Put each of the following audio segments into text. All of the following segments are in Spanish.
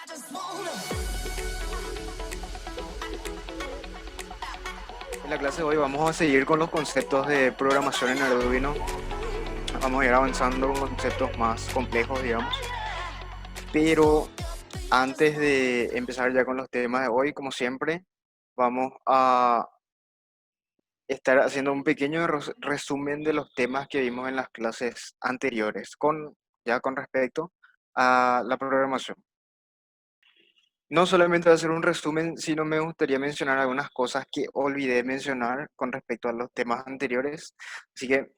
En la clase de hoy vamos a seguir con los conceptos de programación en Arduino. Vamos a ir avanzando con conceptos más complejos, digamos. Pero antes de empezar ya con los temas de hoy, como siempre, vamos a estar haciendo un pequeño resumen de los temas que vimos en las clases anteriores, ya con respecto a la programación. No solamente va a ser un resumen, sino me gustaría mencionar algunas cosas que olvidé mencionar con respecto a los temas anteriores. Así que,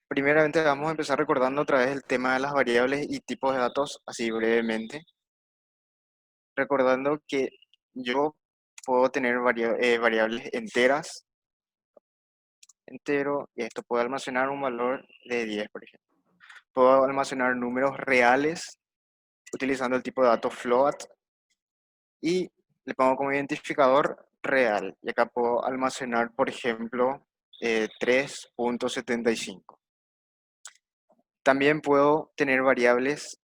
primeramente, vamos a empezar recordando otra vez el tema de las variables y tipos de datos, así brevemente. Recordando que yo puedo tener variables enteras, y esto puede almacenar un valor de 10, por ejemplo. Puedo almacenar números reales utilizando el tipo de dato float y le pongo como identificador real. Y acá puedo almacenar, por ejemplo, 3.75. También puedo tener variables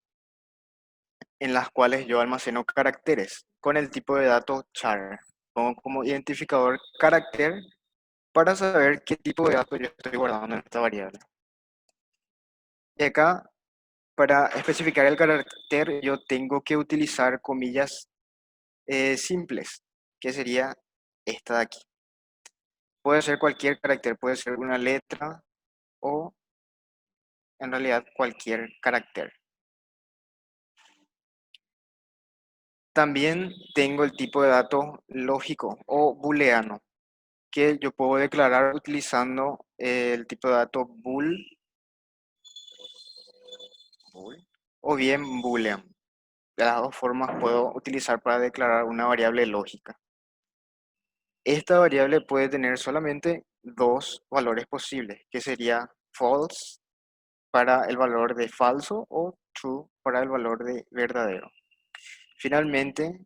en las cuales yo almaceno caracteres con el tipo de dato char. Pongo como identificador carácter para saber qué tipo de dato yo estoy guardando en esta variable. Y acá, para especificar el carácter, yo tengo que utilizar comillas simples, que sería esta de aquí. Puede ser cualquier carácter, puede ser una letra o en realidad cualquier carácter. También tengo el tipo de dato lógico o booleano, que yo puedo declarar utilizando el tipo de dato bool o bien boolean. De las dos formas puedo utilizar para declarar una variable lógica. Esta variable puede tener solamente dos valores posibles, que sería false para el valor de falso o true para el valor de verdadero. Finalmente,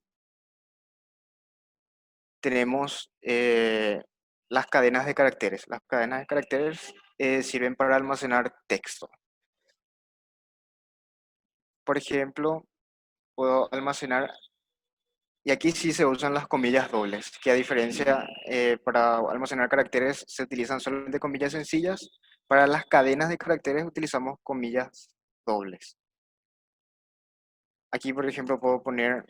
tenemos las cadenas de caracteres. Las cadenas de caracteres sirven para almacenar texto. Por ejemplo, puedo almacenar, y aquí sí se usan las comillas dobles, que a diferencia para almacenar caracteres se utilizan solamente comillas sencillas. Para las cadenas de caracteres utilizamos comillas dobles. Aquí, por ejemplo, puedo poner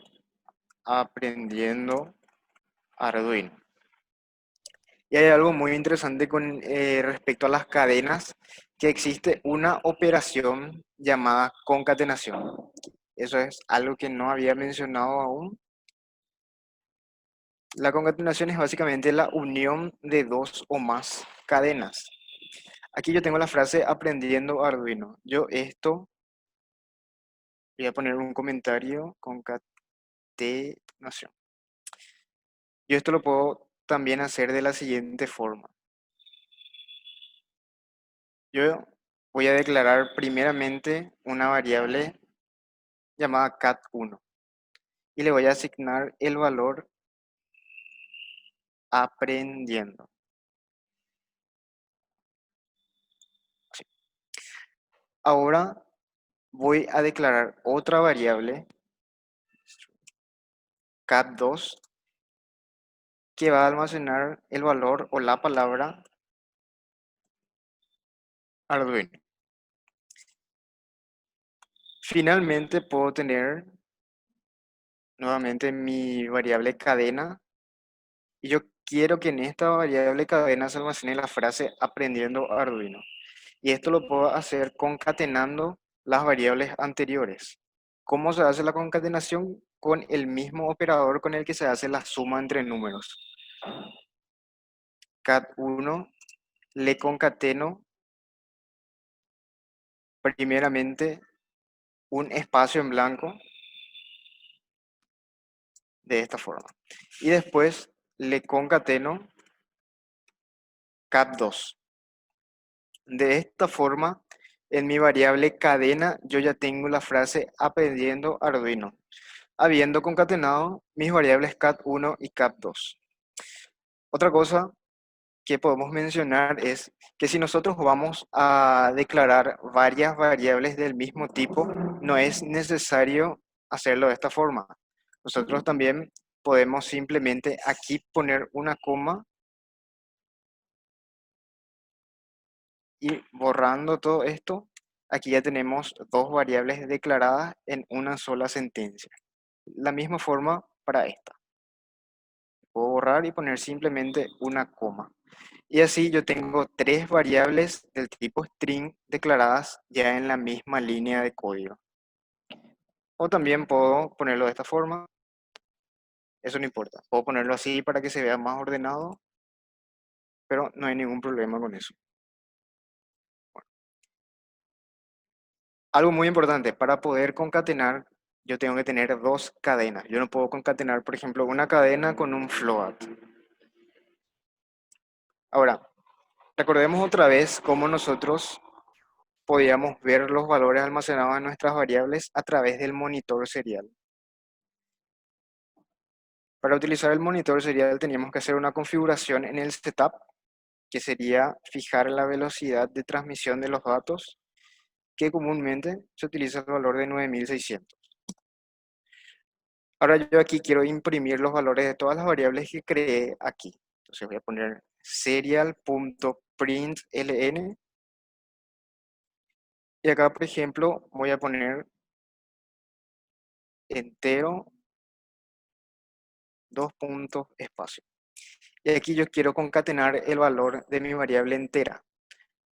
aprendiendo Arduino. Y hay algo muy interesante con respecto a las cadenas, que existe una operación llamada concatenación. Eso es algo que no había mencionado aún. La concatenación es básicamente la unión de dos o más cadenas. Aquí yo tengo la frase aprendiendo Arduino. Yo esto, voy a poner un comentario, concatenación. Yo esto lo puedo también hacer de la siguiente forma. Yo voy a declarar primeramente una variable llamada cat1 y le voy a asignar el valor aprendiendo. Sí. Ahora voy a declarar otra variable cat2 que va a almacenar el valor o la palabra Arduino. Finalmente puedo tener nuevamente mi variable cadena y yo quiero que en esta variable cadena se almacene la frase aprendiendo Arduino. Y esto lo puedo hacer concatenando las variables anteriores. ¿Cómo se hace la concatenación? Con el mismo operador con el que se hace la suma entre números. Cat1 le concateno primeramente un espacio en blanco de esta forma. Y después le concateno cat2. De esta forma, en mi variable cadena, yo ya tengo la frase aprendiendo Arduino, habiendo concatenado mis variables cat1 y cat2. Otra cosa que podemos mencionar es que si nosotros vamos a declarar varias variables del mismo tipo, no es necesario hacerlo de esta forma. Nosotros también podemos simplemente aquí poner una coma y borrando todo esto, aquí ya tenemos dos variables declaradas en una sola sentencia. La misma forma para esta. Puedo borrar y poner simplemente una coma. Y así yo tengo tres variables del tipo string declaradas ya en la misma línea de código. O también puedo ponerlo de esta forma, eso no importa. Puedo ponerlo así para que se vea más ordenado, pero no hay ningún problema con eso. Algo muy importante, para poder concatenar, yo tengo que tener dos cadenas. Yo no puedo concatenar, por ejemplo, una cadena con un float. Ahora, recordemos otra vez cómo nosotros podíamos ver los valores almacenados en nuestras variables a través del monitor serial. Para utilizar el monitor serial teníamos que hacer una configuración en el setup, que sería fijar la velocidad de transmisión de los datos, que comúnmente se utiliza el valor de 9600. Ahora yo aquí quiero imprimir los valores de todas las variables que creé aquí. Entonces voy a poner serial.println y acá, por ejemplo, voy a poner entero, dos puntos, espacio. Y aquí yo quiero concatenar el valor de mi variable entera.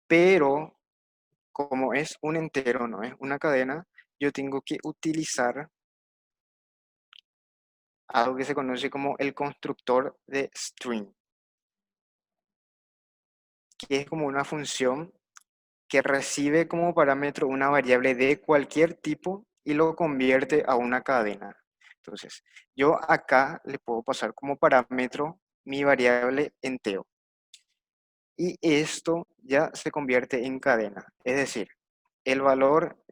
Pero como es un entero, no es una cadena, yo tengo que utilizar algo que se conoce como el constructor de string, que es como una función que recibe como parámetro una variable de cualquier tipo y lo convierte a una cadena. Entonces, yo acá le puedo pasar como parámetro mi variable entero. Y esto ya se convierte en cadena. Es decir, el valor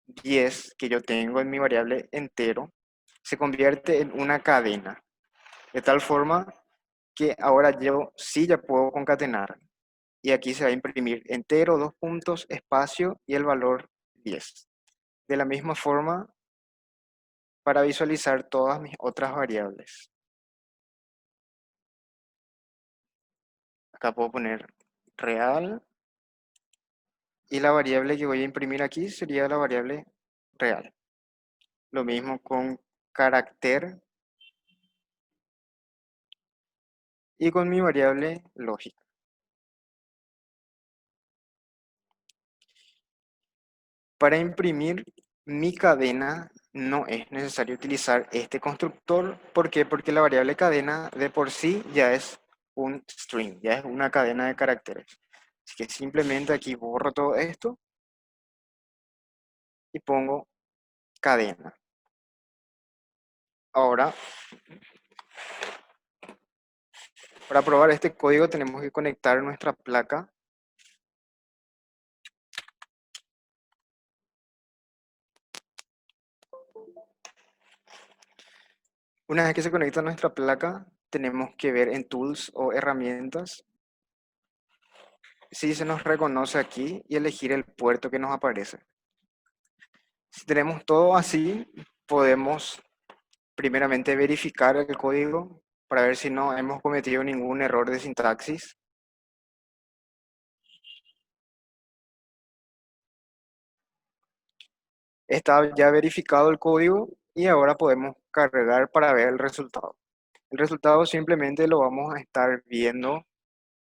10 que yo tengo en mi variable entero se convierte en una cadena. De tal forma que ahora yo sí ya puedo concatenar. Y aquí se va a imprimir entero, dos puntos, espacio y el valor 10. De la misma forma, para visualizar todas mis otras variables. Acá puedo poner real y la variable que voy a imprimir aquí sería la variable real. Lo mismo con carácter y con mi variable lógica. Para imprimir mi cadena no es necesario utilizar este constructor. ¿Por qué? Porque la variable cadena de por sí ya es un string, ya es una cadena de caracteres. Así que simplemente aquí borro todo esto y pongo cadena. Ahora, para probar este código tenemos que conectar nuestra placa. Una vez que se conecta nuestra placa, tenemos que ver en Tools o Herramientas si se nos reconoce aquí y elegir el puerto que nos aparece. Si tenemos todo así, podemos primeramente verificar el código para ver si no hemos cometido ningún error de sintaxis. Está ya verificado el código y ahora podemos cargar para ver el resultado. El resultado simplemente lo vamos a estar viendo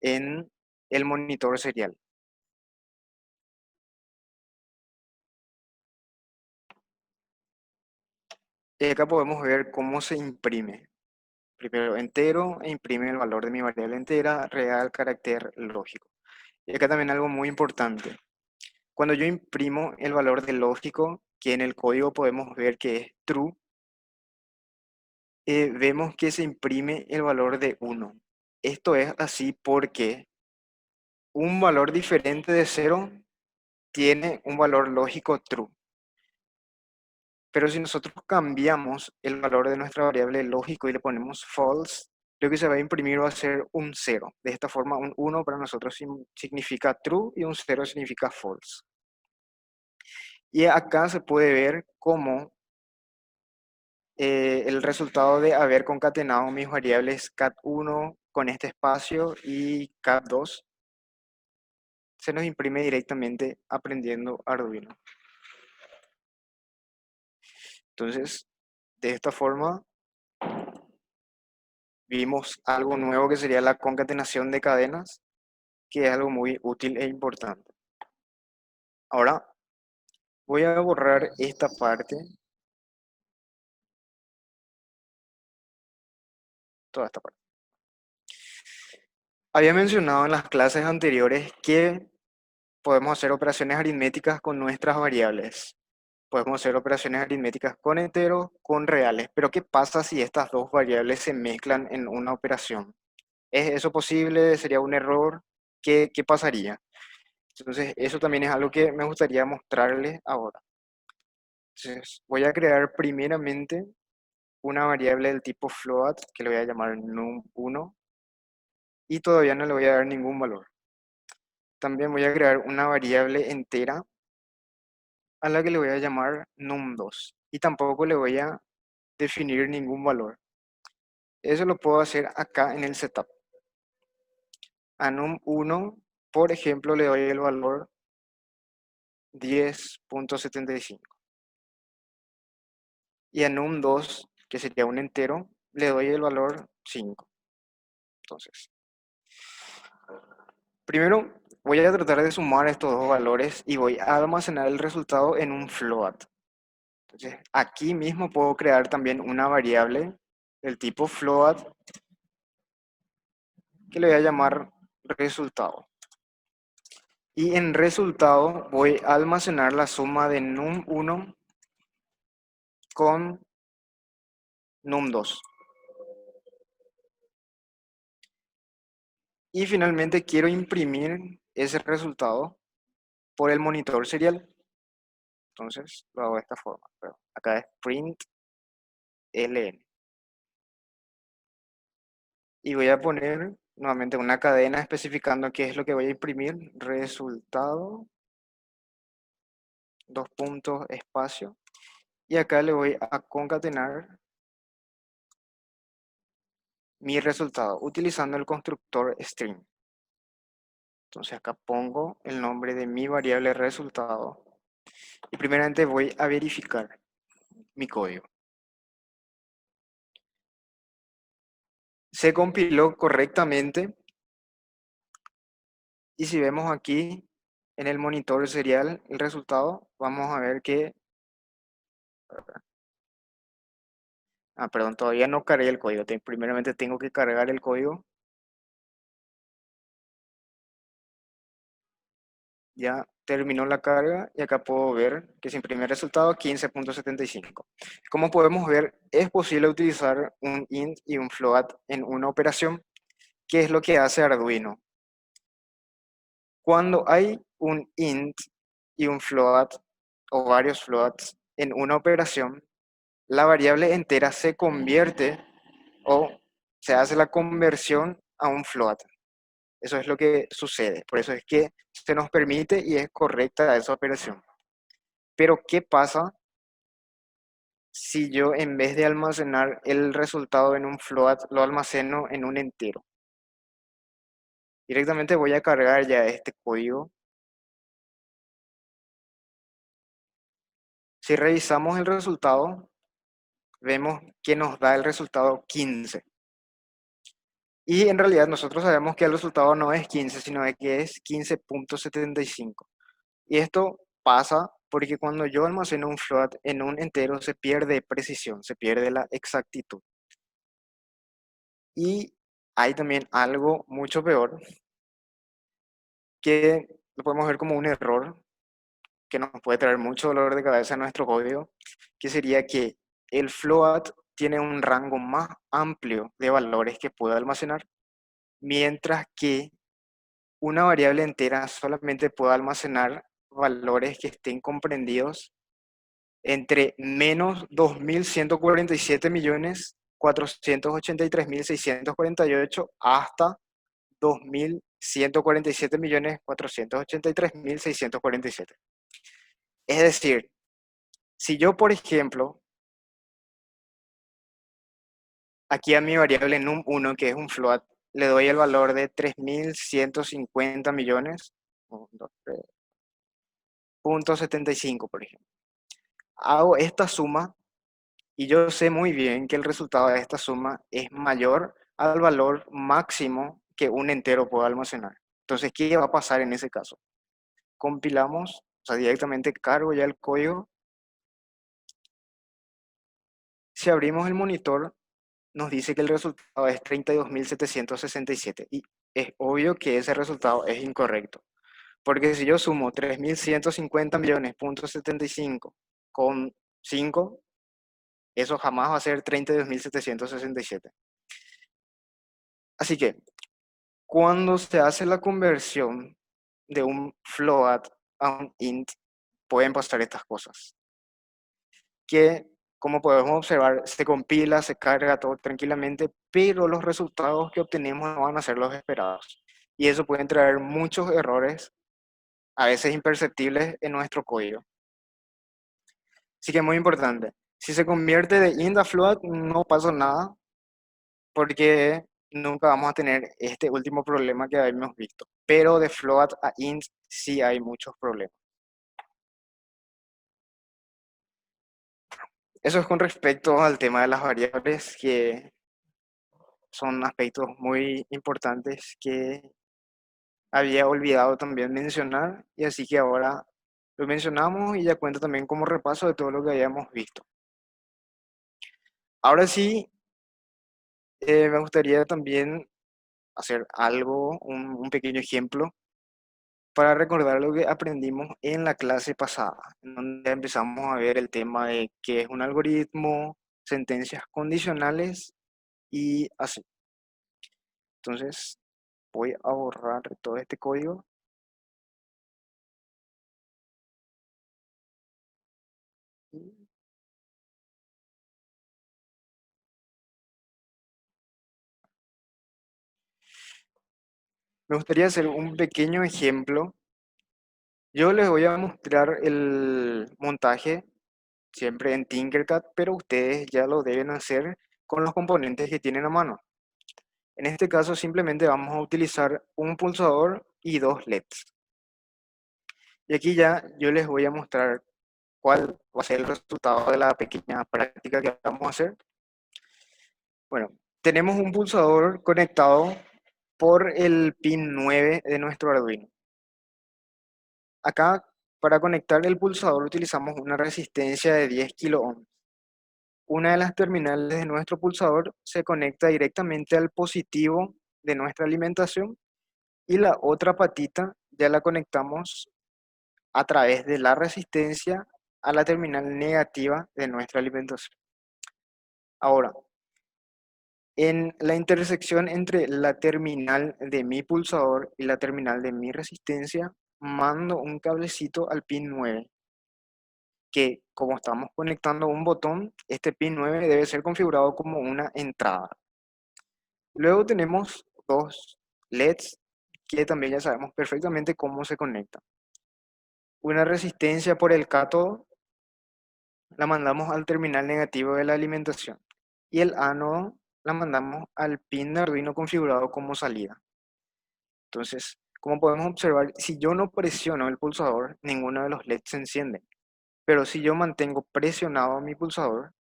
en el monitor serial. Y acá podemos ver cómo se imprime. Primero entero e imprime el valor de mi variable entera, real, carácter, lógico. Y acá también algo muy importante. Cuando yo imprimo el valor de lógico, que en el código podemos ver que es true, vemos que se imprime el valor de 1. Esto es así porque un valor diferente de 0 tiene un valor lógico true. Pero si nosotros cambiamos el valor de nuestra variable lógico y le ponemos false, lo que se va a imprimir va a ser un 0. De esta forma, un 1 para nosotros significa true y un 0 significa false. Y acá se puede ver cómo el resultado de haber concatenado mis variables cat1 con este espacio y cat2 se nos imprime directamente aprendiendo Arduino. Entonces, de esta forma, vimos algo nuevo que sería la concatenación de cadenas, que es algo muy útil e importante. Ahora voy a borrar esta parte, toda esta parte. Había mencionado en las clases anteriores que podemos hacer operaciones aritméticas con nuestras variables. Podemos hacer operaciones aritméticas con enteros, con reales. Pero ¿qué pasa si estas dos variables se mezclan en una operación? ¿Es eso posible? ¿Sería un error? ¿Qué pasaría? Entonces, eso también es algo que me gustaría mostrarles ahora. Entonces, voy a crear primeramente una variable del tipo float que le voy a llamar num1 y todavía no le voy a dar ningún valor. También voy a crear una variable entera a la que le voy a llamar num2 y tampoco le voy a definir ningún valor. Eso lo puedo hacer acá en el setup. A num1, por ejemplo, le doy el valor 10.75 y a num2, que sería un entero, le doy el valor 5. Entonces, primero voy a tratar de sumar estos dos valores y voy a almacenar el resultado en un float. Entonces, aquí mismo puedo crear también una variable del tipo float que le voy a llamar resultado. Y en resultado voy a almacenar la suma de num1 con num2. Y finalmente quiero imprimir ese resultado por el monitor serial. Entonces lo hago de esta forma. Pero acá es print ln. Y voy a poner nuevamente una cadena especificando qué es lo que voy a imprimir. Resultado, dos puntos, espacio. Y acá le voy a concatenar mi resultado utilizando el constructor string. Entonces acá pongo el nombre de mi variable resultado. Y primeramente voy a verificar mi código. Se compiló correctamente. Y si vemos aquí en el monitor serial el resultado, vamos a ver que... perdón, todavía no cargué el código. Primeramente tengo que cargar el código. Ya terminó la carga y acá puedo ver que se imprime el resultado 15.75. Como podemos ver, es posible utilizar un int y un float en una operación. ¿Qué es lo que hace Arduino? Cuando hay un int y un float o varios floats en una operación, la variable entera se convierte o se hace la conversión a un float. Eso es lo que sucede. Por eso es que se nos permite y es correcta esa operación. Pero ¿qué pasa si yo en vez de almacenar el resultado en un float, lo almaceno en un entero? Directamente voy a cargar ya este código. Si revisamos el resultado, vemos que nos da el resultado 15. Y en realidad nosotros sabemos que el resultado no es 15, sino que es 15.75. Y esto pasa porque cuando yo almaceno un float en un entero se pierde precisión, se pierde la exactitud. Y hay también algo mucho peor que lo podemos ver como un error que nos puede traer mucho dolor de cabeza a nuestro código, que sería que el float tiene un rango más amplio de valores que puede almacenar, mientras que una variable entera solamente puede almacenar valores que estén comprendidos entre menos 2.147.483.648 hasta 2.147.483.647. Es decir, si yo, por ejemplo, Aquí a mi variable num1, que es un float, le doy el valor de 3.150 millones, punto 75, por ejemplo. Hago esta suma y yo sé muy bien que el resultado de esta suma es mayor al valor máximo que un entero puede almacenar. Entonces, ¿qué va a pasar en ese caso? Compilamos, o sea, directamente cargo ya el código. Si abrimos el monitor, nos dice que el resultado es 32.767 y es obvio que ese resultado es incorrecto, porque si yo sumo 3.150 millones punto 75 con 5, eso jamás va a ser 32.767. Así que cuando se hace la conversión de un float a un int, pueden pasar estas cosas, que como podemos observar, se compila, se carga todo tranquilamente, pero los resultados que obtenemos no van a ser los esperados. Y eso puede traer muchos errores, a veces imperceptibles, en nuestro código. Así que es muy importante. Si se convierte de int a float, no pasa nada, porque nunca vamos a tener este último problema que habíamos visto. Pero de float a int sí hay muchos problemas. Eso es con respecto al tema de las variables, que son aspectos muy importantes que había olvidado también mencionar, y así que ahora lo mencionamos y ya cuenta también como repaso de todo lo que habíamos visto. Ahora sí, me gustaría también hacer algo, un pequeño ejemplo, para recordar lo que aprendimos en la clase pasada, en donde empezamos a ver el tema de qué es un algoritmo, sentencias condicionales y así. Entonces, voy a borrar todo este código. Me gustaría hacer un pequeño ejemplo. Yo les voy a mostrar el montaje siempre en Tinkercad, pero ustedes ya lo deben hacer con los componentes que tienen a mano. En este caso simplemente vamos a utilizar un pulsador y dos LEDs. Y aquí ya yo les voy a mostrar cuál va a ser el resultado de la pequeña práctica que vamos a hacer. Bueno, tenemos un pulsador conectado por el pin 9 de nuestro Arduino. Acá, para conectar el pulsador utilizamos una resistencia de 10 kilo ohms. Una de las terminales de nuestro pulsador se conecta directamente al positivo de nuestra alimentación y la otra patita ya la conectamos a través de la resistencia a la terminal negativa de nuestra alimentación. Ahora, en la intersección entre la terminal de mi pulsador y la terminal de mi resistencia, mando un cablecito al pin 9, que como estamos conectando un botón, este pin 9 debe ser configurado como una entrada. Luego tenemos dos LEDs que también ya sabemos perfectamente cómo se conectan. Una resistencia por el cátodo la mandamos al terminal negativo de la alimentación y el ánodo la mandamos al pin de Arduino configurado como salida. Entonces, como podemos observar, si yo no presiono el pulsador, ninguno de los LEDs se enciende. Pero si yo mantengo presionado mi pulsador,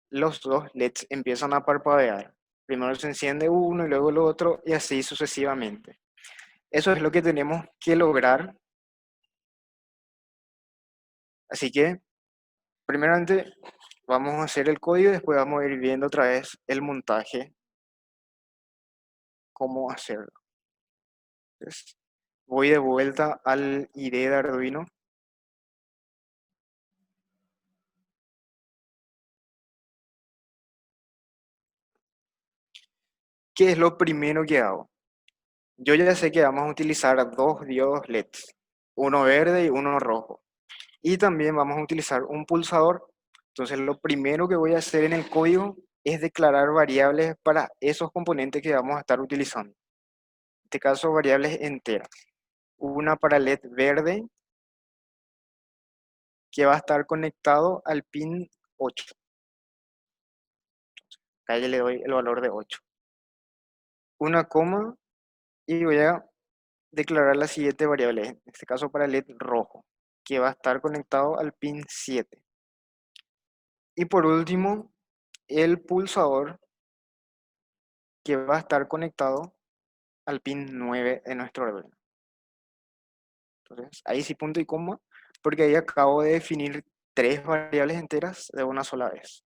los dos LEDs empiezan a parpadear. Primero se enciende uno y luego el otro y así sucesivamente. Eso es lo que tenemos que lograr. Así que, primeramente, vamos a hacer el código y después vamos a ir viendo otra vez el montaje, cómo hacerlo. Entonces, voy de vuelta al IDE de Arduino. ¿Qué es lo primero que hago? Yo ya sé que vamos a utilizar dos diodos LEDs, uno verde y uno rojo. Y también vamos a utilizar un pulsador. Entonces, lo primero que voy a hacer en el código es declarar variables para esos componentes que vamos a estar utilizando. En este caso, variables enteras. Una para LED verde, que va a estar conectado al pin 8. Acá ya le doy el valor de 8. Una coma y voy a declarar la siguiente variable, en este caso para el LED rojo, que va a estar conectado al pin 7. Y por último, el pulsador que va a estar conectado al pin 9 de nuestro Arduino. Entonces, ahí sí punto y coma, porque ahí acabo de definir tres variables enteras de una sola vez.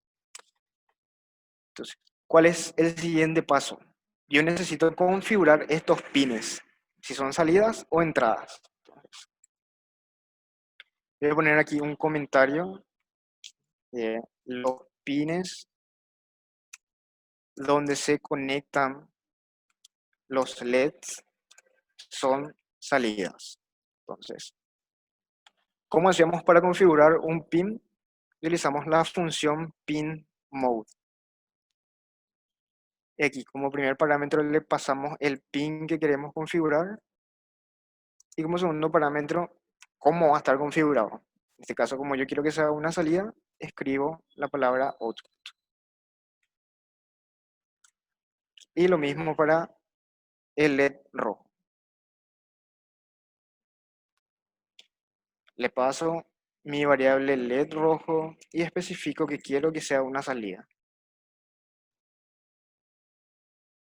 Entonces, ¿cuál es el siguiente paso? Yo necesito configurar estos pines, si son salidas o entradas. Entonces, voy a poner aquí un comentario de los pines donde se conectan los LEDs son salidas. Entonces, ¿cómo hacemos para configurar un pin? Utilizamos la función pin mode. Y aquí como primer parámetro le pasamos el pin que queremos configurar y como segundo parámetro cómo va a estar configurado. En este caso, como yo quiero que sea una salida, escribo la palabra output. Y lo mismo para el LED rojo. Le paso mi variable LED rojo y especifico que quiero que sea una salida.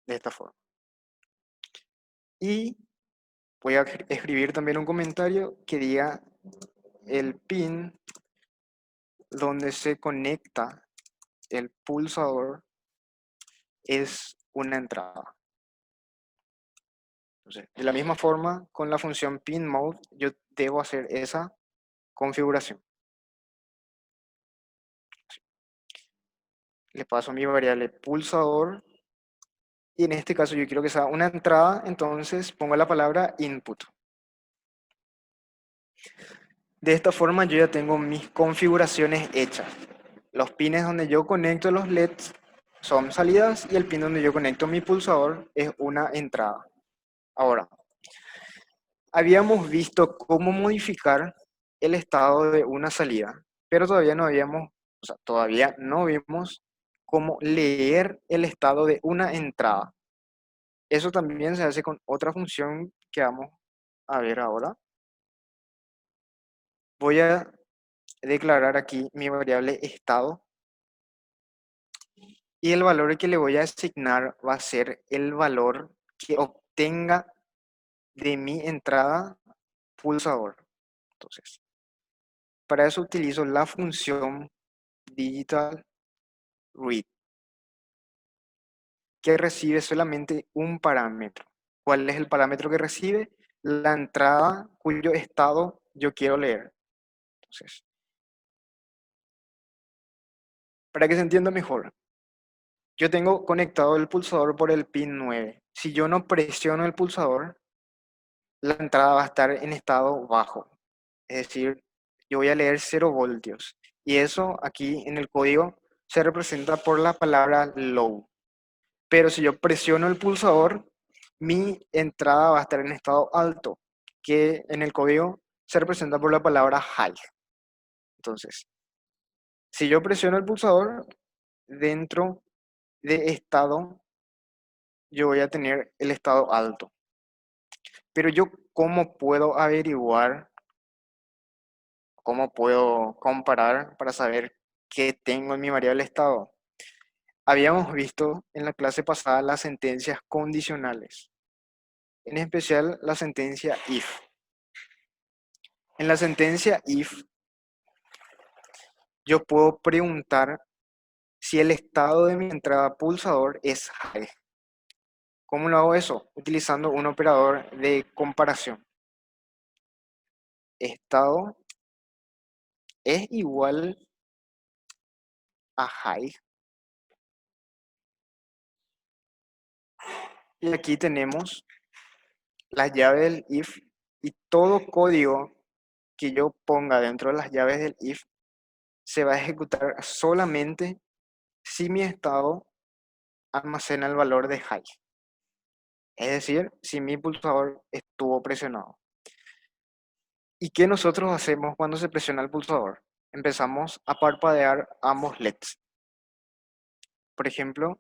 De esta forma. Y voy a escribir también un comentario que diga el pin donde se conecta el pulsador es una entrada. Entonces, de la misma forma, con la función pin mode, yo debo hacer esa configuración. Le paso mi variable pulsador y en este caso yo quiero que sea una entrada, entonces pongo la palabra input. De esta forma yo ya tengo mis configuraciones hechas. Los pines donde yo conecto los LEDs son salidas y el pin donde yo conecto mi pulsador es una entrada. Ahora, habíamos visto cómo modificar el estado de una salida, pero todavía no vimos cómo leer el estado de una entrada. Eso también se hace con otra función que vamos a ver ahora. Voy a declarar aquí mi variable estado y el valor que le voy a asignar va a ser el valor que obtenga de mi entrada pulsador. Entonces, para eso utilizo la función digital read, que recibe solamente un parámetro. ¿Cuál es el parámetro que recibe? La entrada cuyo estado yo quiero leer. Entonces, para que se entienda mejor, yo tengo conectado el pulsador por el pin 9. Si yo no presiono el pulsador, la entrada va a estar en estado bajo. Es decir, yo voy a leer 0 voltios. Y eso aquí en el código se representa por la palabra low. Pero si yo presiono el pulsador, mi entrada va a estar en estado alto, que en el código se representa por la palabra high. Entonces, si yo presiono el pulsador, dentro de estado, yo voy a tener el estado alto. Pero yo, ¿cómo puedo averiguar, cómo puedo comparar para saber qué tengo en mi variable estado? Habíamos visto en la clase pasada las sentencias condicionales, en especial la sentencia if. En la sentencia if, yo puedo preguntar si el estado de mi entrada pulsador es high. ¿Cómo lo hago eso? Utilizando un operador de comparación. Estado es igual a high. Y aquí tenemos la llave del if y todo código que yo ponga dentro de las llaves del if se va a ejecutar solamente si mi estado almacena el valor de high. Es decir, si mi pulsador estuvo presionado. ¿Y qué nosotros hacemos cuando se presiona el pulsador? Empezamos a parpadear ambos LEDs. Por ejemplo,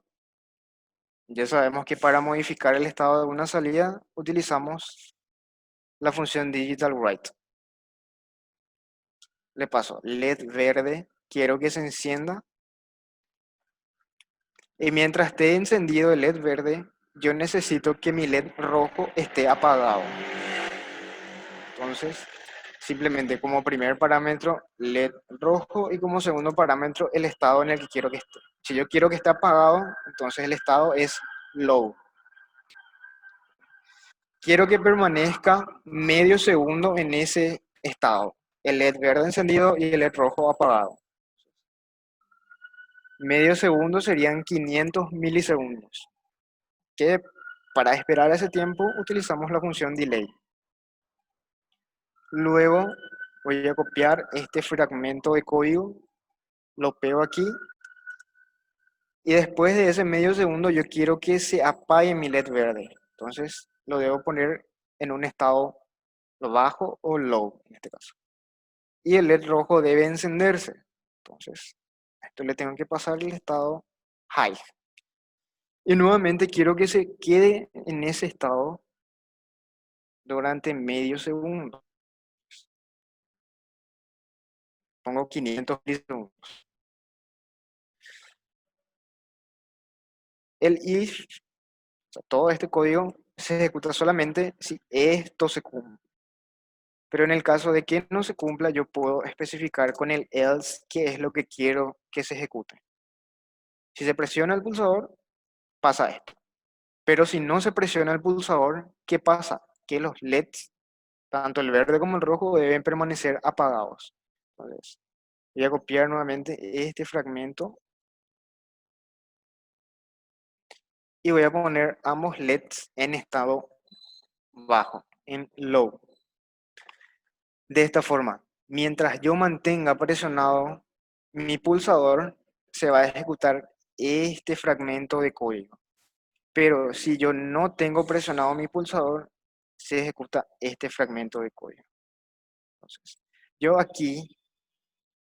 ya sabemos que para modificar el estado de una salida utilizamos la función digital write. Le paso LED verde, quiero que se encienda. Y mientras esté encendido el LED verde, yo necesito que mi LED rojo esté apagado. Entonces, simplemente como primer parámetro, LED rojo y como segundo parámetro, el estado en el que quiero que esté. Si yo quiero que esté apagado, entonces el estado es low. Quiero que permanezca medio segundo en ese estado. El LED verde encendido y el LED rojo apagado. Medio segundo serían 500 milisegundos. Que para esperar ese tiempo utilizamos la función delay. Luego voy a copiar este fragmento de código, lo pego aquí y después de ese medio segundo yo quiero que se apague mi LED verde. Entonces lo debo poner en un estado bajo o low en este caso. Y el LED rojo debe encenderse. Entonces a esto le tengo que pasar el estado high. Y nuevamente quiero que se quede en ese estado durante medio segundo. Pongo 500 milisegundos. El if, o sea, todo este código se ejecuta solamente si esto se cumple. Pero en el caso de que no se cumpla, yo puedo especificar con el else qué es lo que quiero que se ejecute. Si se presiona el pulsador, pasa esto. Pero si no se presiona el pulsador, ¿qué pasa? Que los LEDs, tanto el verde como el rojo, deben permanecer apagados. Entonces, voy a copiar nuevamente este fragmento y voy a poner ambos LEDs en estado bajo, en low. De esta forma, mientras yo mantenga presionado mi pulsador, se va a ejecutar este fragmento de código. Pero si yo no tengo presionado mi pulsador, se ejecuta este fragmento de código. Entonces, yo aquí,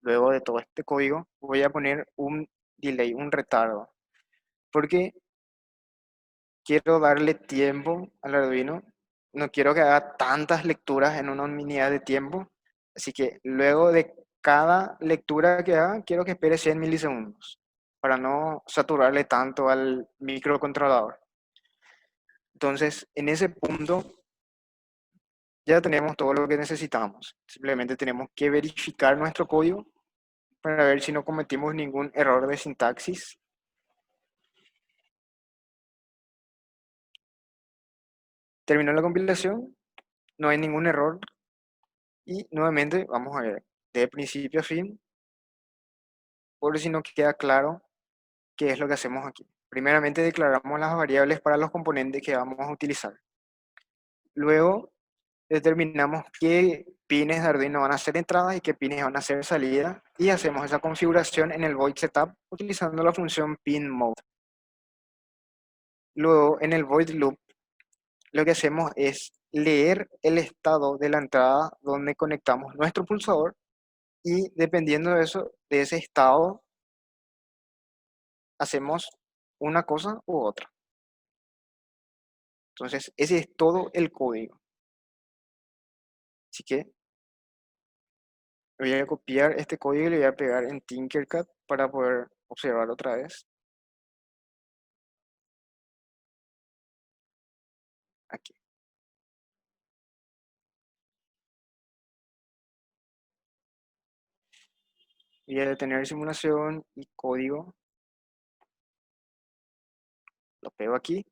luego de todo este código, voy a poner un delay, un retardo, porque quiero darle tiempo al Arduino. No quiero que haga tantas lecturas en una unidad de tiempo. Así que luego de cada lectura que haga, quiero que espere 100 milisegundos para no saturarle tanto al microcontrolador. Entonces, en ese punto ya tenemos todo lo que necesitamos. Simplemente tenemos que verificar nuestro código para ver si no cometimos ningún error de sintaxis. Terminó la compilación, no hay ningún error. Y nuevamente vamos a ver de principio a fin, por si no queda claro qué es lo que hacemos aquí. Primeramente declaramos las variables para los componentes que vamos a utilizar. Luego determinamos qué pines de Arduino van a ser entrada y qué pines van a ser salida. Y hacemos esa configuración en el void setup utilizando la función pin mode. Luego en el void loop lo que hacemos es leer el estado de la entrada donde conectamos nuestro pulsador y dependiendo de eso, de ese estado, hacemos una cosa u otra. Entonces, ese es todo el código. Así que voy a copiar este código y le voy a pegar en Tinkercad para poder observar otra vez. Aquí. Voy a detener simulación y código. Lo pego aquí.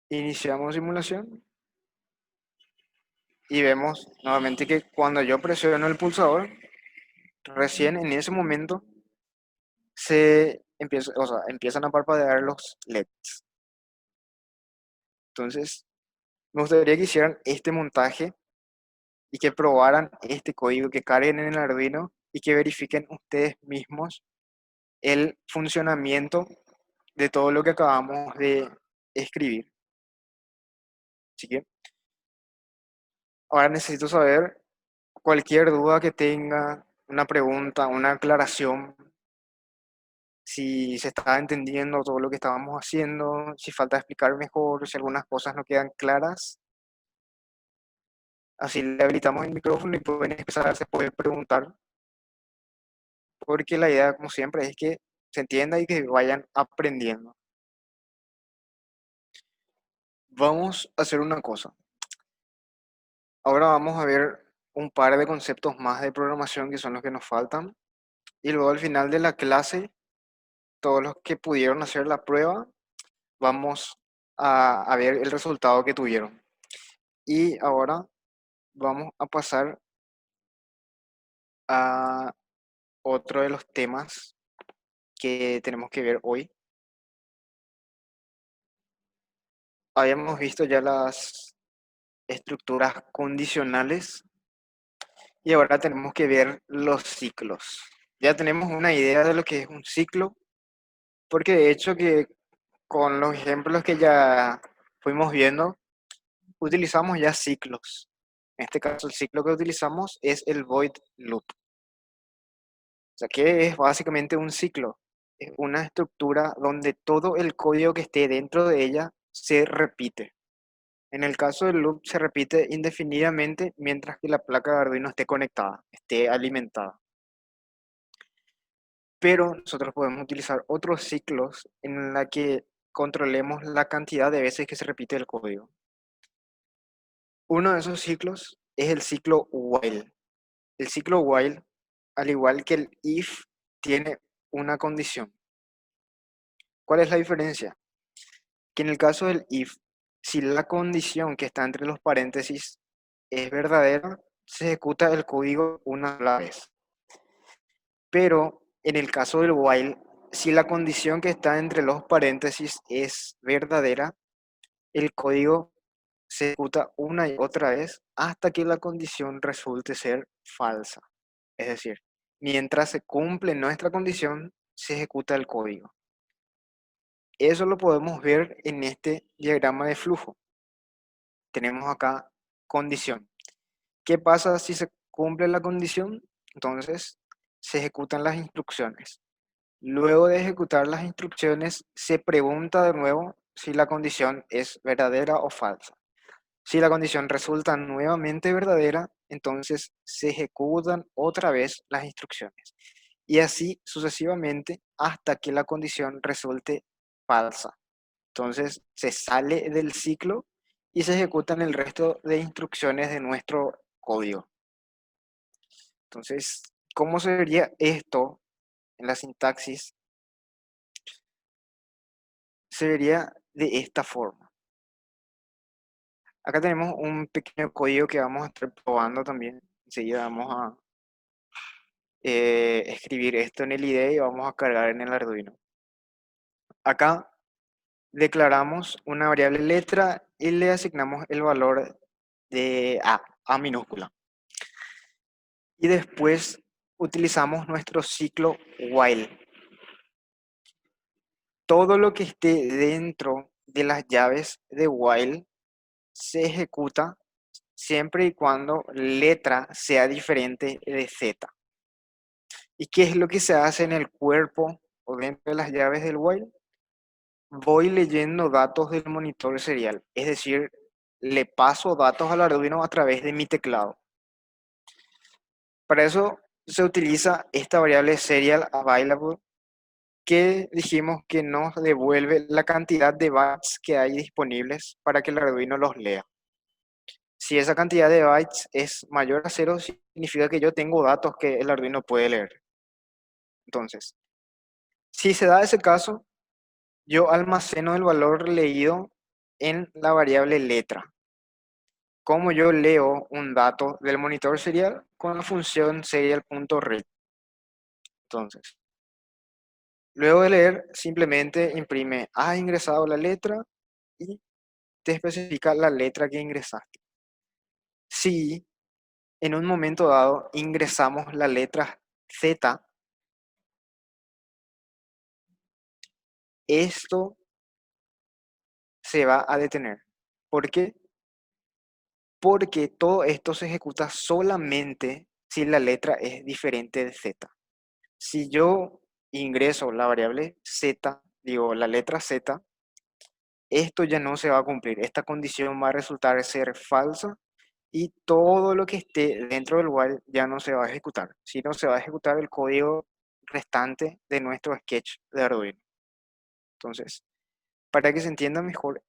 Iniciamos simulación. Y vemos nuevamente que cuando yo presiono el pulsador, recién en ese momento empiezan a parpadear los LEDs. Entonces, me gustaría que hicieran este montaje y que probaran este código, que carguen en el Arduino y que verifiquen ustedes mismos el funcionamiento de todo lo que acabamos de escribir. Así que ahora necesito saber cualquier duda que tenga, una pregunta, una aclaración. si se está entendiendo todo lo que estábamos haciendo, si falta explicar mejor, si algunas cosas no quedan claras. Así le habilitamos el micrófono y pueden empezar, se pueden preguntar, porque la idea, como siempre, es que se entienda y que vayan aprendiendo. Vamos a hacer una cosa. Ahora vamos a ver un par de conceptos más de programación que son los que nos faltan. Y luego al final de la clase, todos los que pudieron hacer la prueba, vamos a ver el resultado que tuvieron. Y ahora vamos a pasar a otro de los temas que tenemos que ver hoy. Habíamos visto ya las estructuras condicionales y ahora tenemos que ver los ciclos. Ya tenemos una idea de lo que es un ciclo, porque de hecho que con los ejemplos que ya fuimos viendo, utilizamos ya ciclos. En este caso, el ciclo que utilizamos es el void loop. O sea, que es básicamente un ciclo. Es una estructura donde todo el código que esté dentro de ella se repite. En el caso del loop se repite indefinidamente mientras que la placa de Arduino esté conectada, esté alimentada. Pero nosotros podemos utilizar otros ciclos en la que controlemos la cantidad de veces que se repite el código. Uno de esos ciclos es el ciclo while. El ciclo while, al igual que el if, tiene una condición. ¿Cuál es la diferencia? Que en el caso del if, si la condición que está entre los paréntesis es verdadera, se ejecuta el código una sola vez. Pero en el caso del while, si la condición que está entre los paréntesis es verdadera, el código se ejecuta una y otra vez hasta que la condición resulte ser falsa. Es decir, mientras se cumple nuestra condición, se ejecuta el código. Eso lo podemos ver en este diagrama de flujo. Tenemos acá condición. ¿Qué pasa si se cumple la condición? Entonces, se ejecutan las instrucciones. Luego de ejecutar las instrucciones, se pregunta de nuevo si la condición es verdadera o falsa. Si la condición resulta nuevamente verdadera, entonces se ejecutan otra vez las instrucciones. Y así sucesivamente hasta que la condición resulte falsa. Entonces se sale del ciclo y se ejecutan el resto de instrucciones de nuestro código. Entonces, ¿cómo se vería esto en la sintaxis? Se vería de esta forma. Acá tenemos un pequeño código que vamos a estar probando también. Enseguida vamos a escribir esto en el IDE y vamos a cargar en el Arduino. Acá declaramos una variable letra y le asignamos el valor de A minúscula. Y después utilizamos nuestro ciclo while. Todo lo que esté dentro de las llaves de while se ejecuta siempre y cuando letra sea diferente de Z. ¿Y qué es lo que se hace en el cuerpo o dentro de las llaves del while? Voy leyendo datos del monitor serial, es decir, le paso datos al Arduino a través de mi teclado. Para eso se utiliza esta variable serial available que dijimos que nos devuelve la cantidad de bytes que hay disponibles para que el Arduino los lea. Si esa cantidad de bytes es mayor a 0, significa que yo tengo datos que el Arduino puede leer. Entonces, si se da ese caso, yo almaceno el valor leído en la variable letra. Como yo leo un dato del monitor serial con la función serial.read. Entonces, luego de leer, simplemente imprime has ingresado la letra y te especifica la letra que ingresaste. Si en un momento dado ingresamos la letra Z, esto se va a detener. ¿Por qué? Porque todo esto se ejecuta solamente si la letra es diferente de Z. Si yo ingreso la variable z, digo, la letra z, esto ya no se va a cumplir. Esta condición va a resultar ser falsa y todo lo que esté dentro del while ya no se va a ejecutar, sino se va a ejecutar el código restante de nuestro sketch de Arduino. Entonces, para que se entienda mejor,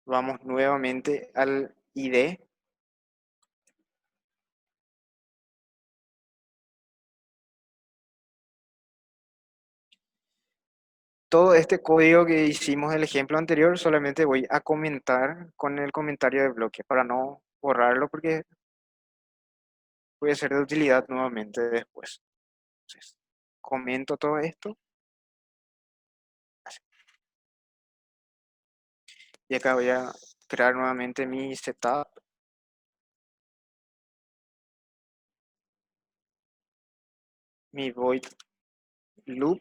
vamos nuevamente al IDE. Todo este código que hicimos del ejemplo anterior solamente voy a comentar con el comentario de bloque para no borrarlo porque puede ser de utilidad nuevamente después. Entonces, comento todo esto así. Y acá voy a crear nuevamente mi setup, mi void loop.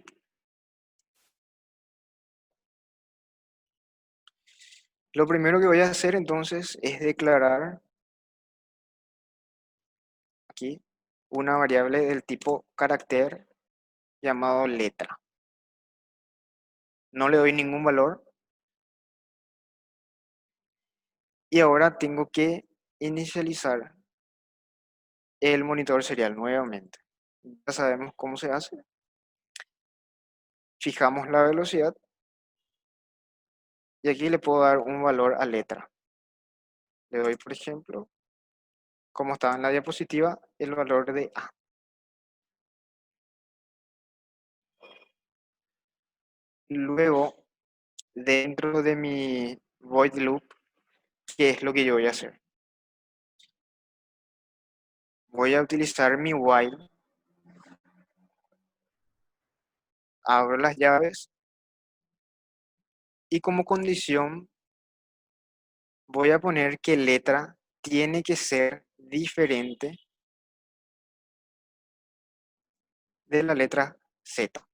Lo primero que voy a hacer entonces es declarar aquí una variable del tipo carácter llamado letra. No le doy ningún valor y ahora tengo que inicializar el monitor serial nuevamente. Ya sabemos cómo se hace. Fijamos la velocidad y aquí le puedo dar un valor a letra. Le doy, por ejemplo, como estaba en la diapositiva, el valor de A. Luego, dentro de mi void loop, ¿qué es lo que yo voy a hacer? Voy a utilizar mi while, abro las llaves y como condición voy a poner que letra tiene que ser diferente de la letra Z.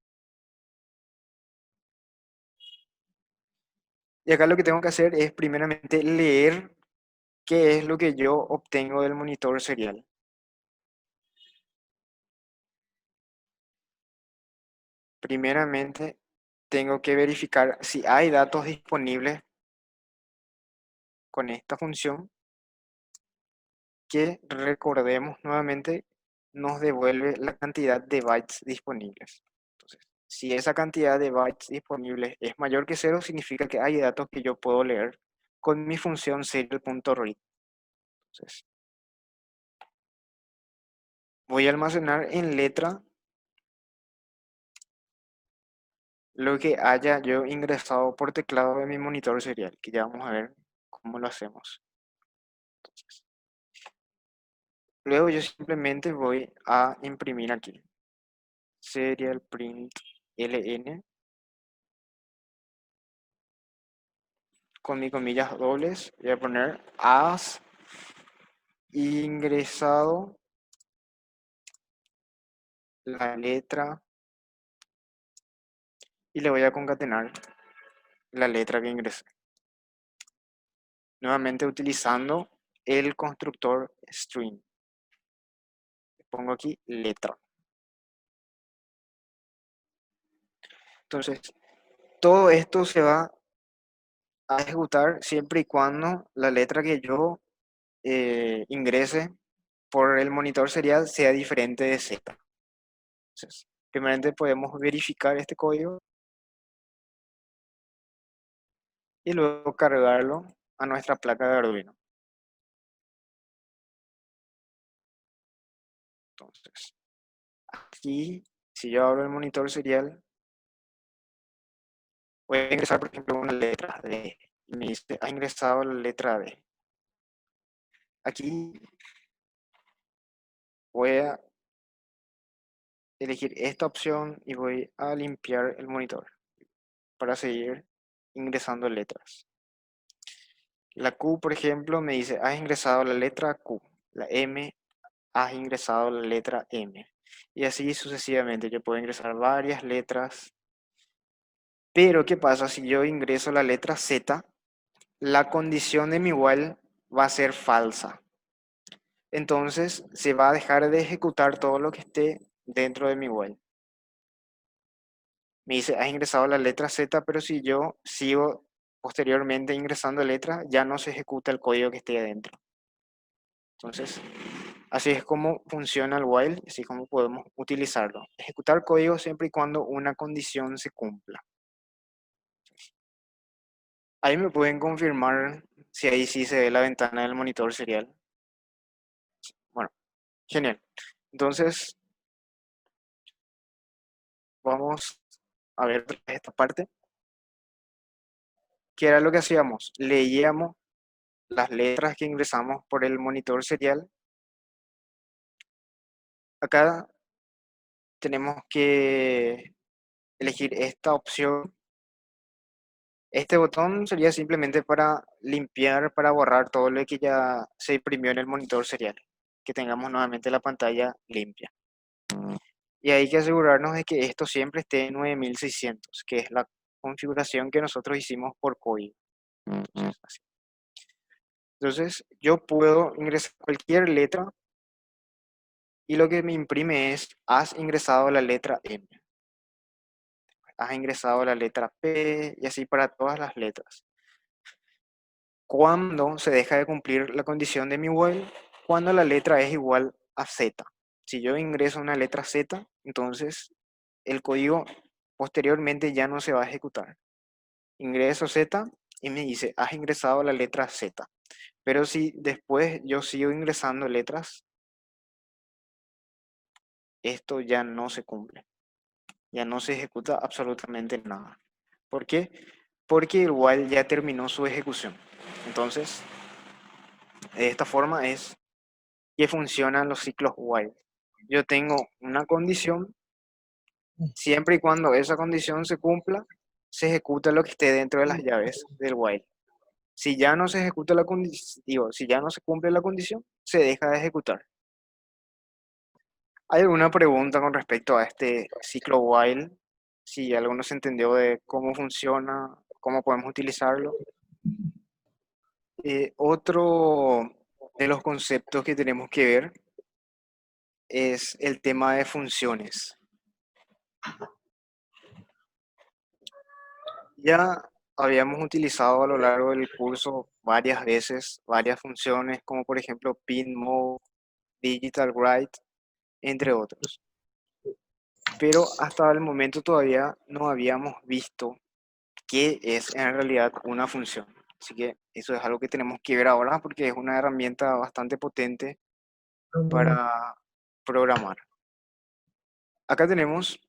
Y acá lo que tengo que hacer es primeramente leer qué es lo que yo obtengo del monitor serial. Primeramente tengo que verificar si hay datos disponibles con esta función que, recordemos nuevamente, nos devuelve la cantidad de bytes disponibles. Entonces, si esa cantidad de bytes disponibles es mayor que cero, significa que hay datos que yo puedo leer con mi función serial.read. Entonces, voy a almacenar en letra lo que haya yo ingresado por teclado de mi monitor serial, que ya vamos a ver cómo lo hacemos. Entonces, luego yo simplemente voy a imprimir aquí serial print ln con mis comillas dobles. Voy a poner has ingresado la letra y le voy a concatenar la letra que ingresé. Nuevamente utilizando el constructor string. Pongo aquí letra. Entonces, todo esto se va a ejecutar siempre y cuando la letra que yo ingrese por el monitor serial sea diferente de Z. Entonces, primeramente podemos verificar este código y luego cargarlo a nuestra placa de Arduino. Entonces, aquí, si yo abro el monitor serial, voy a ingresar, por ejemplo, una letra D. Y me dice, ha ingresado la letra D. Aquí voy a elegir esta opción y voy a limpiar el monitor para seguir ingresando letras. La Q, por ejemplo, me dice, has ingresado la letra Q. La M, has ingresado la letra M. Y así sucesivamente. Yo puedo ingresar varias letras. Pero, ¿qué pasa si yo ingreso la letra Z? La condición de mi while va a ser falsa. Entonces, se va a dejar de ejecutar todo lo que esté dentro de mi while. Me dice, has ingresado la letra Z, pero si yo sigo posteriormente ingresando letra, ya no se ejecuta el código que esté adentro. Entonces, así es como funciona el while, así es como podemos utilizarlo. Ejecutar código siempre y cuando una condición se cumpla. Ahí me pueden confirmar si ahí sí se ve la ventana del monitor serial. Bueno, genial. Entonces, vamos a ver esta parte. ¿Qué era lo que hacíamos? Leíamos las letras que ingresamos por el monitor serial. Acá tenemos que elegir esta opción. Este botón sería simplemente para limpiar, para borrar todo lo que ya se imprimió en el monitor serial, que tengamos nuevamente la pantalla limpia. Y hay que asegurarnos de que esto siempre esté en 9600, que es la configuración que nosotros hicimos por código. Entonces, yo puedo ingresar cualquier letra y lo que me imprime es, has ingresado la letra M, has ingresado la letra P y así para todas las letras. ¿Cuándo se deja de cumplir la condición de mi while? Cuando la letra es igual a Z. Si yo ingreso una letra Z, entonces el código posteriormente ya no se va a ejecutar. Ingreso Z y me dice, has ingresado la letra Z. Pero si después yo sigo ingresando letras, esto ya no se cumple. Ya no se ejecuta absolutamente nada. ¿Por qué? Porque el while ya terminó su ejecución. Entonces, de esta forma es que funcionan los ciclos while. Yo tengo una condición, siempre y cuando esa condición se cumpla, se ejecuta lo que esté dentro de las llaves del while. Si ya no se ejecuta la condición, digo, si ya no se cumple la condición, se deja de ejecutar. ¿Hay alguna pregunta con respecto a este ciclo while? Si alguno se entendió de cómo funciona, cómo podemos utilizarlo. Otro de los conceptos que tenemos que ver es el tema de funciones. Ya habíamos utilizado a lo largo del curso varias veces varias funciones, como por ejemplo pin mode, digital write, entre otros. Pero hasta el momento todavía no habíamos visto qué es en realidad una función. Así que eso es algo que tenemos que ver ahora porque es una herramienta bastante potente para programar. Acá tenemos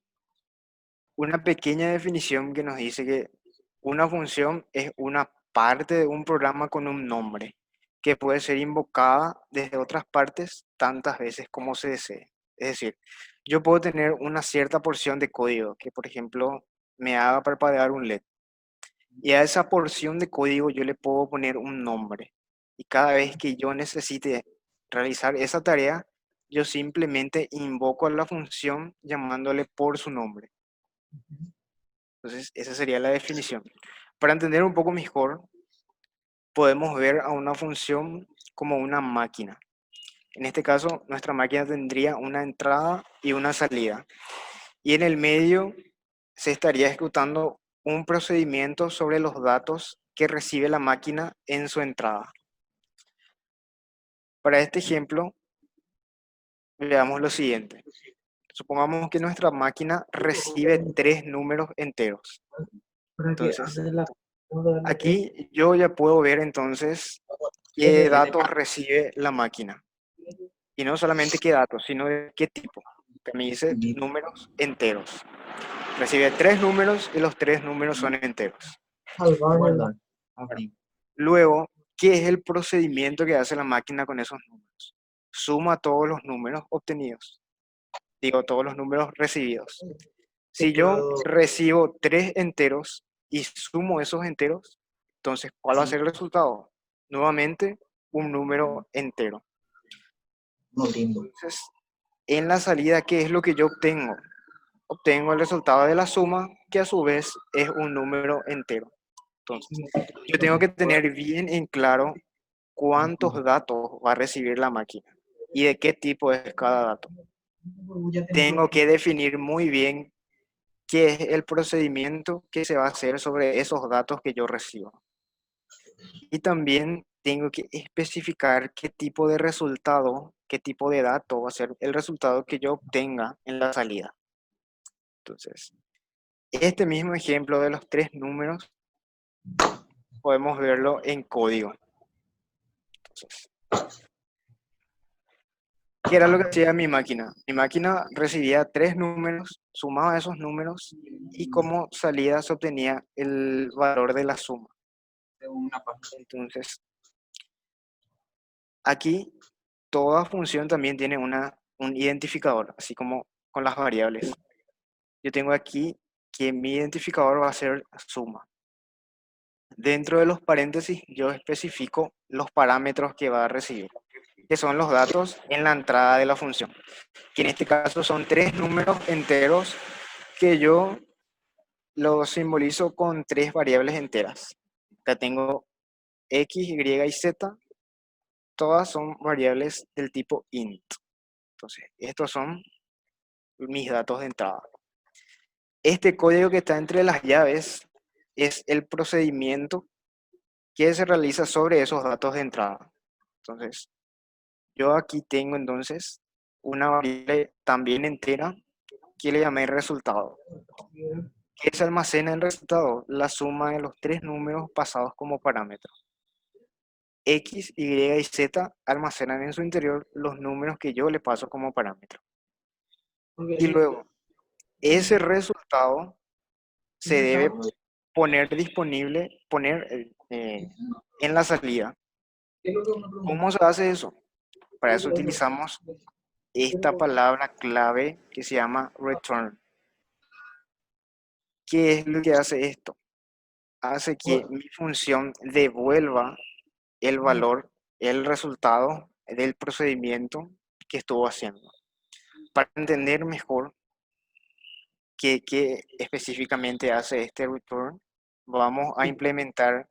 una pequeña definición que nos dice que una función es una parte de un programa con un nombre que puede ser invocada desde otras partes tantas veces como se desee. Es decir, yo puedo tener una cierta porción de código que, por ejemplo, me haga parpadear un LED. Y a esa porción de código yo le puedo poner un nombre. Y cada vez que yo necesite realizar esa tarea, yo simplemente invoco a la función llamándole por su nombre. Entonces, esa sería la definición. Para entender un poco mejor, podemos ver a una función como una máquina. En este caso, nuestra máquina tendría una entrada y una salida. Y en el medio se estaría ejecutando un procedimiento sobre los datos que recibe la máquina en su entrada. Para este ejemplo, veamos lo siguiente. Supongamos que nuestra máquina recibe tres números enteros. Entonces, aquí yo ya puedo ver entonces qué datos recibe la máquina. Y no solamente qué datos, sino de qué tipo. Que me dice números enteros. Recibe tres números y los tres números son enteros. Bueno, luego, ¿qué es el procedimiento que hace la máquina con esos números? Suma todos los números obtenidos. Digo, todos los números recibidos. Si yo recibo tres enteros y sumo esos enteros, entonces, ¿cuál va a ser el resultado? Nuevamente, un número entero. Entonces, en la salida, ¿qué es lo que yo obtengo? Obtengo el resultado de la suma, que a su vez es un número entero. Entonces, yo tengo que tener bien en claro cuántos datos va a recibir la máquina y de qué tipo es cada dato. tengo que definir muy bien qué es el procedimiento que se va a hacer sobre esos datos que yo recibo. Y también tengo que especificar qué tipo de resultado, qué tipo de dato va a ser el resultado que yo obtenga en la salida. Entonces, este mismo ejemplo de los tres números podemos verlo en código. Entonces, ¿qué era lo que hacía mi máquina? Mi máquina recibía tres números, sumaba esos números y como salida se obtenía el valor de la suma. Entonces, aquí toda función también tiene un identificador, así como con las variables. Yo tengo aquí que mi identificador va a ser suma. Dentro de los paréntesis yo especifico los parámetros que va a recibir, que son los datos en la entrada de la función, que en este caso son tres números enteros que yo los simbolizo con tres variables enteras. Acá tengo X, Y y Z, todas son variables del tipo int. Entonces, estos son mis datos de entrada. Este código que está entre las llaves es el procedimiento que se realiza sobre esos datos de entrada. Entonces, yo aquí tengo entonces una variable también entera que le llamé resultado. ¿Qué se almacena en el resultado? La suma de los tres números pasados como parámetro. X, Y y Z almacenan en su interior los números que yo le paso como parámetro. Y luego, ese resultado se debe poner disponible, en la salida. ¿Cómo se hace eso? Para eso utilizamos esta palabra clave que se llama return. ¿Qué es lo que hace esto? Hace que mi función devuelva el valor, el resultado del procedimiento que estuvo haciendo. Para entender mejor qué específicamente hace este return, vamos a implementar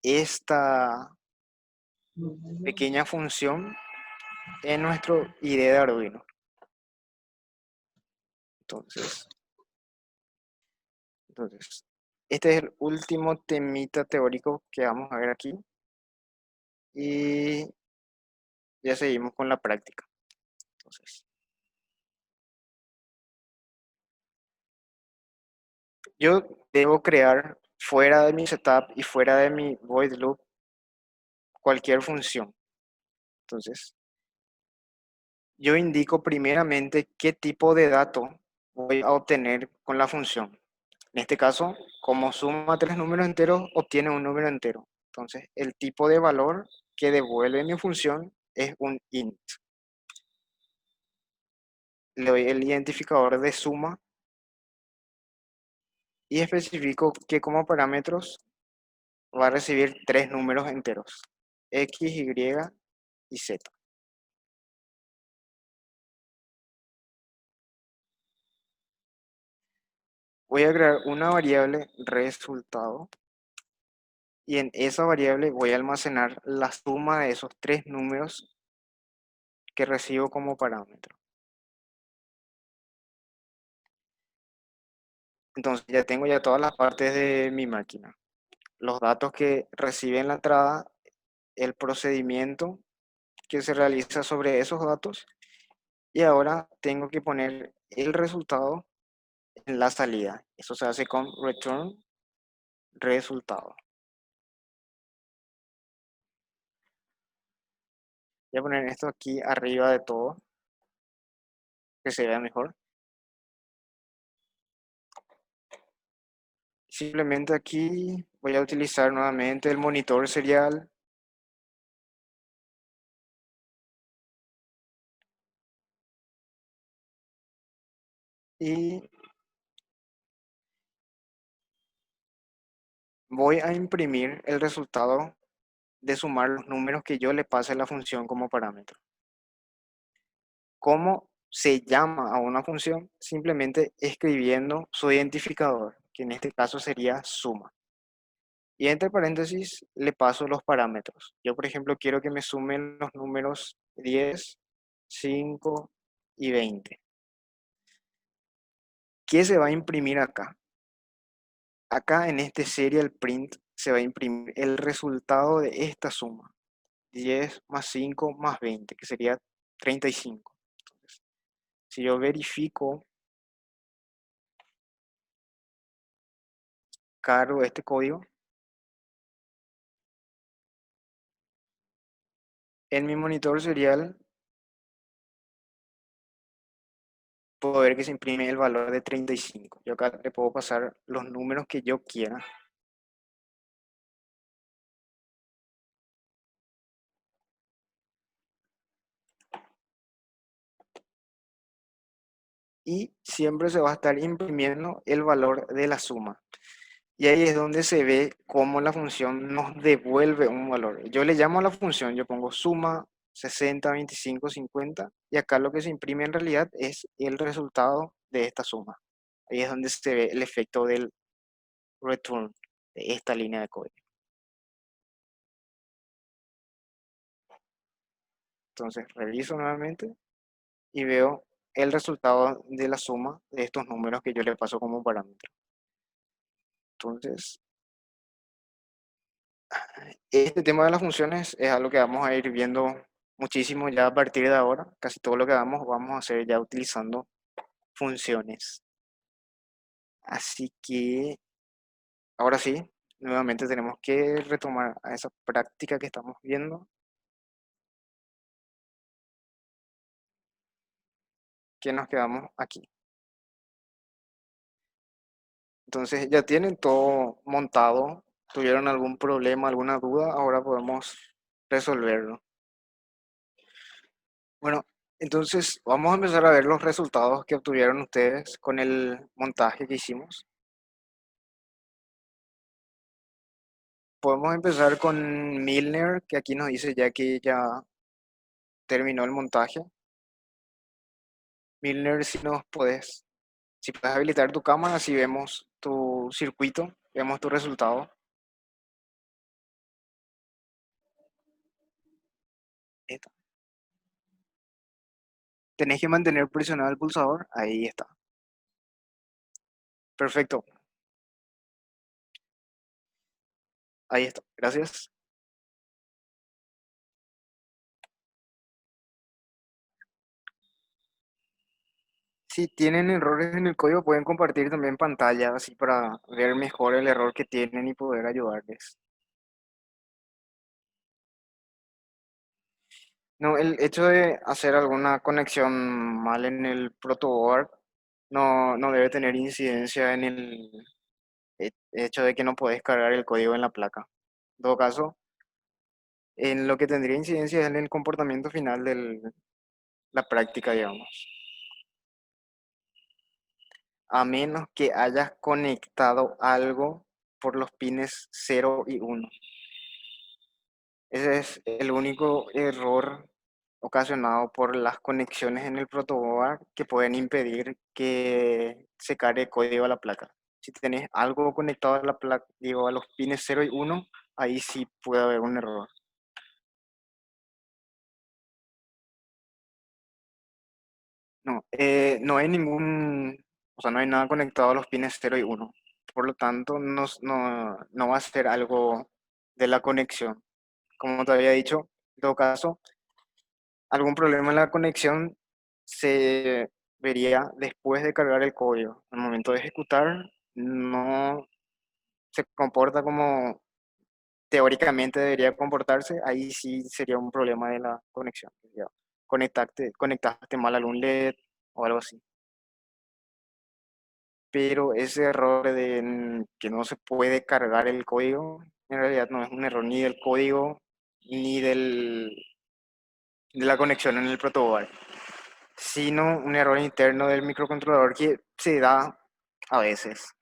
esta pequeña función en nuestro IDE de Arduino. Entonces, entonces, este es el último temita teórico que vamos a ver aquí y ya seguimos con la práctica. Entonces, yo debo crear fuera de mi setup y fuera de mi void loop cualquier función. Entonces, yo indico primeramente qué tipo de dato voy a obtener con la función. En este caso, como suma tres números enteros, obtiene un número entero. Entonces, el tipo de valor que devuelve mi función es un int. Le doy el identificador de suma y especifico que como parámetros va a recibir tres números enteros, X, Y y Z. Voy a crear una variable resultado y en esa variable voy a almacenar la suma de esos tres números que recibo como parámetro. Entonces ya tengo ya todas las partes de mi máquina. Los datos que recibe en la entrada, el procedimiento que se realiza sobre esos datos y ahora tengo que poner el resultado en la salida. Eso se hace con return resultado. Voy a poner esto aquí arriba de todo, que se vea mejor. Simplemente aquí voy a utilizar nuevamente el monitor serial. Y voy a imprimir el resultado de sumar los números que yo le pase a la función como parámetro. ¿Cómo se llama a una función? Simplemente escribiendo su identificador, que en este caso sería suma. Y entre paréntesis le paso los parámetros. Yo, por ejemplo, quiero que me sumen los números 10, 5 y 20. ¿Qué se va a imprimir acá? Acá en este serial print se va a imprimir el resultado de esta suma. 10 más 5 más 20, que sería 35. Entonces, si yo verifico, cargo este código, en mi monitor serial puedo ver que se imprime el valor de 35. Yo acá le puedo pasar los números que yo quiera y siempre se va a estar imprimiendo el valor de la suma. Y ahí es donde se ve cómo la función nos devuelve un valor. Yo le llamo a la función, yo pongo suma 60, 25, 50 y acá lo que se imprime en realidad es el resultado de esta suma. Ahí es donde se ve el efecto del return de esta línea de código. Entonces reviso nuevamente y veo el resultado de la suma de estos números que yo le paso como parámetro. Entonces, este tema de las funciones es algo que vamos a ir viendo muchísimo ya a partir de ahora. Casi todo lo que hagamos vamos a hacer ya utilizando funciones. Así que ahora sí, nuevamente tenemos que retomar a esa práctica que estamos viendo, que nos quedamos aquí. Entonces ya tienen todo montado. ¿Tuvieron algún problema, alguna duda? Ahora podemos resolverlo. Bueno, entonces vamos a empezar a ver los resultados que obtuvieron ustedes con el montaje que hicimos. Podemos empezar con Milner, que aquí nos dice ya que ya terminó el montaje. Milner, si puedes habilitar tu cámara, así vemos tu circuito, vemos tu resultado. Está. Tenés que mantener presionado el pulsador, ahí está. Perfecto, ahí está, gracias. Si tienen errores en el código, pueden compartir también pantalla, así para ver mejor el error que tienen y poder ayudarles. No, el hecho de hacer alguna conexión mal en el protoboard no debe tener incidencia en el hecho de que no podés cargar el código en la placa. En todo caso, en lo que tendría incidencia es en el comportamiento final de la práctica, digamos. A menos que hayas conectado algo por los pines 0 y 1. Ese es el único error ocasionado por las conexiones en el protoboard que pueden impedir que se cargue código a la placa. Si tenés algo conectado a la placa, digo, a los pines 0 y 1, ahí sí puede haber un error. No, no hay o sea, no hay nada conectado a los pines 0 y 1. Por lo tanto, no va a ser algo de la conexión. Como te había dicho, en todo caso, algún problema en la conexión se vería después de cargar el código. Al momento de ejecutar, no se comporta como teóricamente debería comportarse. Ahí sí sería un problema de la conexión. Ya. Conectaste mal algún LED o algo así. Pero ese error de que no se puede cargar el código, en realidad no es un error ni del código ni de la conexión en el protoboard, sino un error interno del microcontrolador que se da a veces.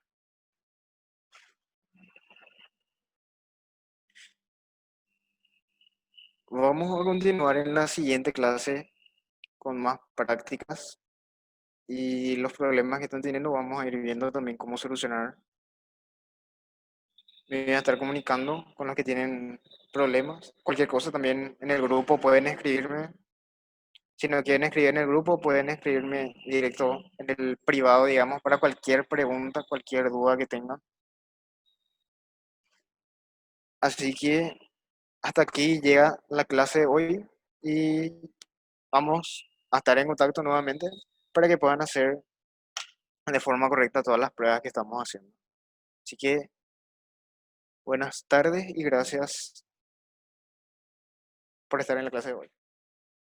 Vamos a continuar en la siguiente clase con más prácticas y los problemas que están teniendo vamos a ir viendo también cómo solucionar. Me voy a estar comunicando con los que tienen problemas. Cualquier cosa también en el grupo pueden escribirme Si no quieren escribir en el grupo, pueden escribirme directo en el privado, digamos, para cualquier pregunta, cualquier duda que tengan. Así que hasta aquí llega la clase de hoy y vamos a estar en contacto nuevamente para que puedan hacer de forma correcta todas las pruebas que estamos haciendo. Así que buenas tardes y gracias por estar en la clase de hoy.